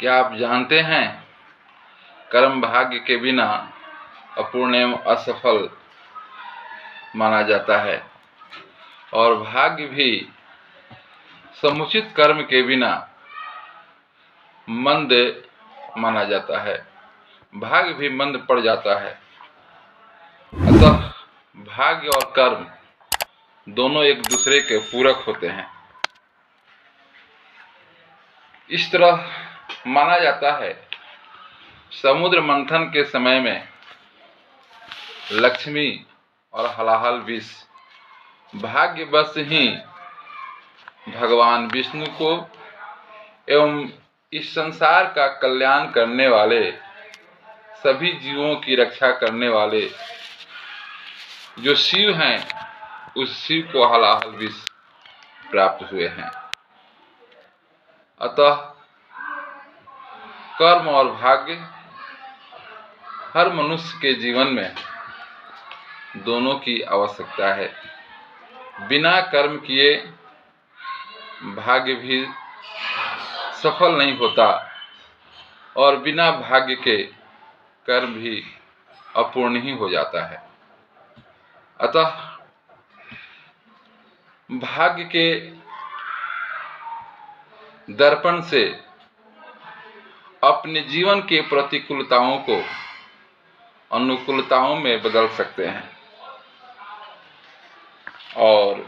क्या आप जानते हैं, कर्म भाग्य के बिना अपूर्ण एवं असफल माना जाता है और भाग्य भी समुचित कर्म के बिना मंद माना जाता है। भाग्य भी मंद पड़ जाता है। अतः भाग्य और कर्म दोनों एक दूसरे के पूरक होते हैं। इस तरह माना जाता है, समुद्र मंथन के समय में लक्ष्मी और हलाहल विष भाग्यवश ही भगवान विष्णु को एवं इस संसार का कल्याण करने वाले, सभी जीवों की रक्षा करने वाले जो शिव हैं, उस शिव को हलाहल विष प्राप्त हुए हैं। अतः कर्म और भाग्य हर मनुष्य के जीवन में दोनों की आवश्यकता है। बिना कर्म किए भाग्य भी सफल नहीं होता और बिना भाग्य के कर्म भी अपूर्ण ही हो जाता है। अतः भाग्य के दर्पण से अपने जीवन के प्रतिकूलताओं को अनुकूलताओं में बदल सकते हैं और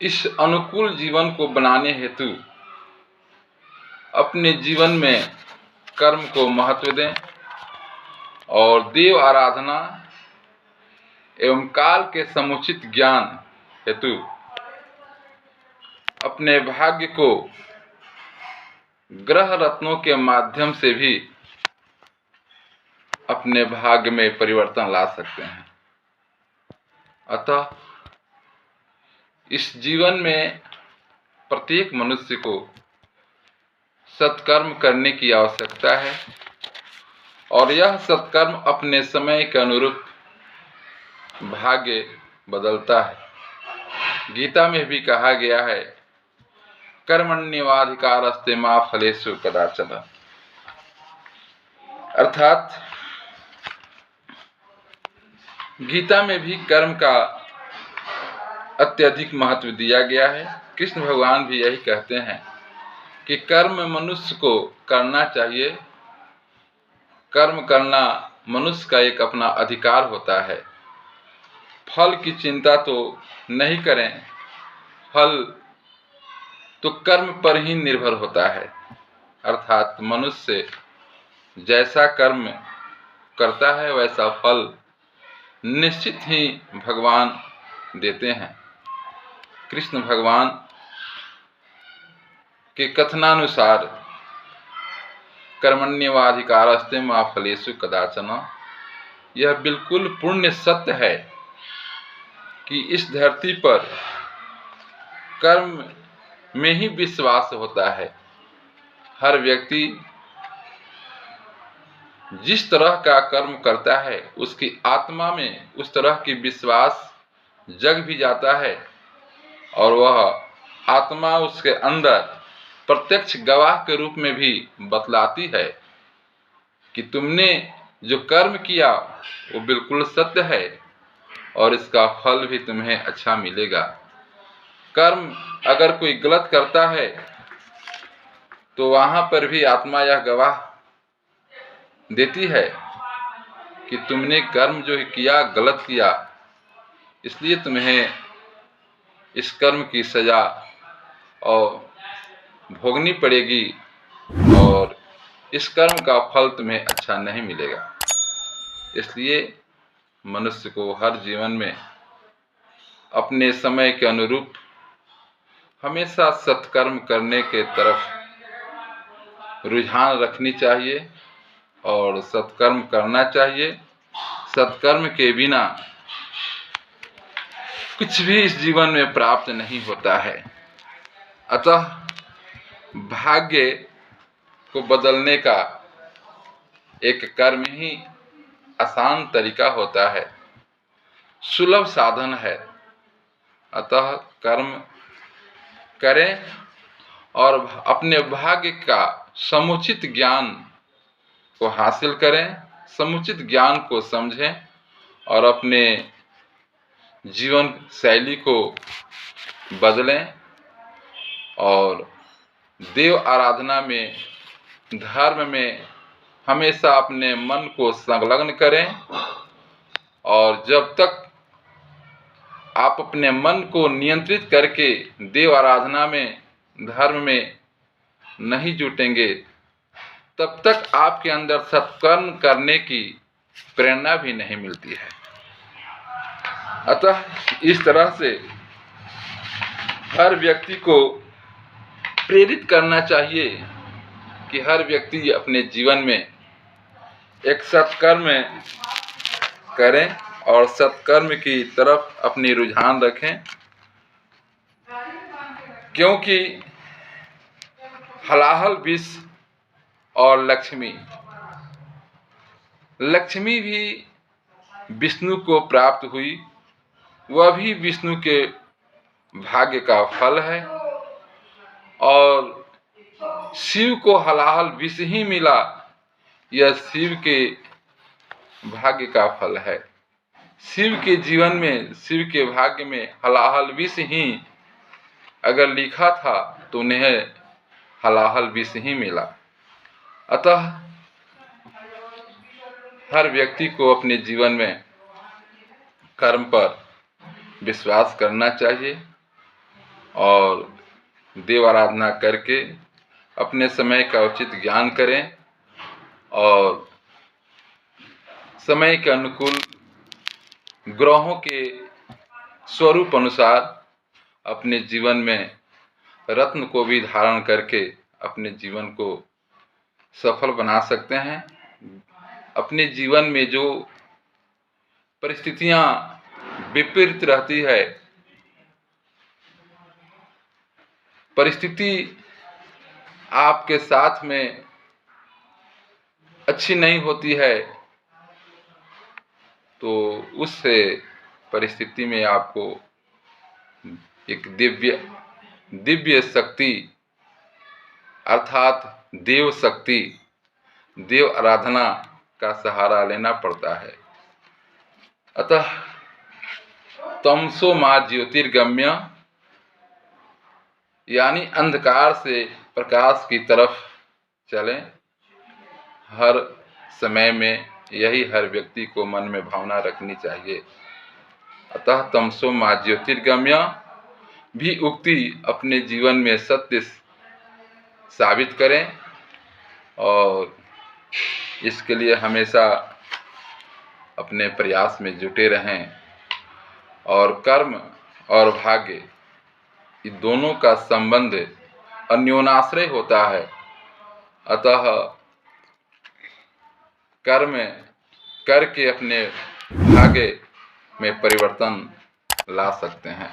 इस अनुकूल जीवन को बनाने हेतु अपने जीवन में कर्म को महत्व दें और देव आराधना एवं काल के समुचित ज्ञान हेतु अपने भाग्य को ग्रह रत्नों के माध्यम से भी अपने भाग्य में परिवर्तन ला सकते हैं। अतः इस जीवन में प्रत्येक मनुष्य को सत्कर्म करने की आवश्यकता है और यह सत्कर्म अपने समय के अनुरूप भाग्य बदलता है। गीता में भी कहा गया है, कर्मण्येवाधिकारस्ते मा फलेषु कदाचन। अर्थात गीता में भी कर्म का अत्यधिक महत्व दिया गया है। कृष्ण भगवान भी यही कहते हैं कि कर्म मनुष्य को करना चाहिए। कर्म करना मनुष्य का एक अपना अधिकार होता है। फल की चिंता तो नहीं करें, फल तो कर्म पर ही निर्भर होता है। अर्थात मनुष्य जैसा कर्म करता है वैसा फल निश्चित ही भगवान देते हैं। कृष्ण भगवान के कथनानुसार कर्मण्येवाधिकारस्ते मा फलेषु कदाचन, यह बिल्कुल पूर्ण सत्य है कि इस धरती पर कर्म में ही विश्वास होता है। हर व्यक्ति जिस तरह का कर्म करता है उसकी आत्मा में उस तरह की विश्वास जग भी जाता है और वह आत्मा उसके अंदर प्रत्यक्ष गवाह के रूप में भी बतलाती है कि तुमने जो कर्म किया वो बिल्कुल सत्य है और इसका फल भी तुम्हें अच्छा मिलेगा। कर्म अगर कोई गलत करता है तो वहां पर भी आत्मा यह गवाह देती है कि तुमने कर्म जो किया गलत किया, इसलिए तुम्हें इस कर्म की सजा और भोगनी पड़ेगी और इस कर्म का फल तुम्हें अच्छा नहीं मिलेगा। इसलिए मनुष्य को हर जीवन में अपने समय के अनुरूप हमेशा सत्कर्म करने के तरफ रुझान रखनी चाहिए और सत्कर्म करना चाहिए। सत्कर्म के बिना कुछ भी इस जीवन में प्राप्त नहीं होता है। अतः भाग्य को बदलने का एक कर्म ही आसान तरीका होता है, सुलभ साधन है। अतः कर्म करें और अपने भाग्य का समुचित ज्ञान को हासिल करें, समुचित ज्ञान को समझें और अपने जीवन शैली को बदलें और देव आराधना में, धर्म में हमेशा अपने मन को संलग्न करें। और जब तक आप अपने मन को नियंत्रित करके देव आराधना में, धर्म में नहीं जुटेंगे, तब तक आपके अंदर सत्कर्म करने की प्रेरणा भी नहीं मिलती है। अतः इस तरह से हर व्यक्ति को प्रेरित करना चाहिए कि हर व्यक्ति अपने जीवन में एक सत्कर्म करें और सत्कर्म की तरफ अपनी रुझान रखें, क्योंकि हलाहल विष और लक्ष्मी भी विष्णु को प्राप्त हुई, वह भी विष्णु के भाग्य का फल है। और शिव को हलाहल विष ही मिला, यह शिव के भाग्य का फल है। शिव के जीवन में, शिव के भाग्य में हलाहल विष ही अगर लिखा था तो उन्हें हलाहल विष ही मिला। अतः हर व्यक्ति को अपने जीवन में कर्म पर विश्वास करना चाहिए और देव आराधना करके अपने समय का उचित ज्ञान करें और समय के अनुकूल ग्रहों के स्वरूप अनुसार अपने जीवन में रत्न को भी धारण करके अपने जीवन को सफल बना सकते हैं। अपने जीवन में जो परिस्थितियां विपरीत रहती है, परिस्थिति आपके साथ में अच्छी नहीं होती है, तो उस परिस्थिति में आपको एक दिव्य शक्ति अर्थात देव शक्ति, देव आराधना का सहारा लेना पड़ता है। अतः तमसो मा ज्योतिर्गम्य, यानी अंधकार से प्रकाश की तरफ चलें। हर समय में यही हर व्यक्ति को मन में भावना रखनी चाहिए। अतः तमसो मा ज्योतिर्गम्य भी उक्ति अपने जीवन में सत्य साबित करें और इसके लिए हमेशा अपने प्रयास में जुटे रहें। और कर्म और भाग्य, ये दोनों का संबंध अन्योनाश्रय होता है। अतः कर्म करके अपने भाग्य में परिवर्तन ला सकते हैं।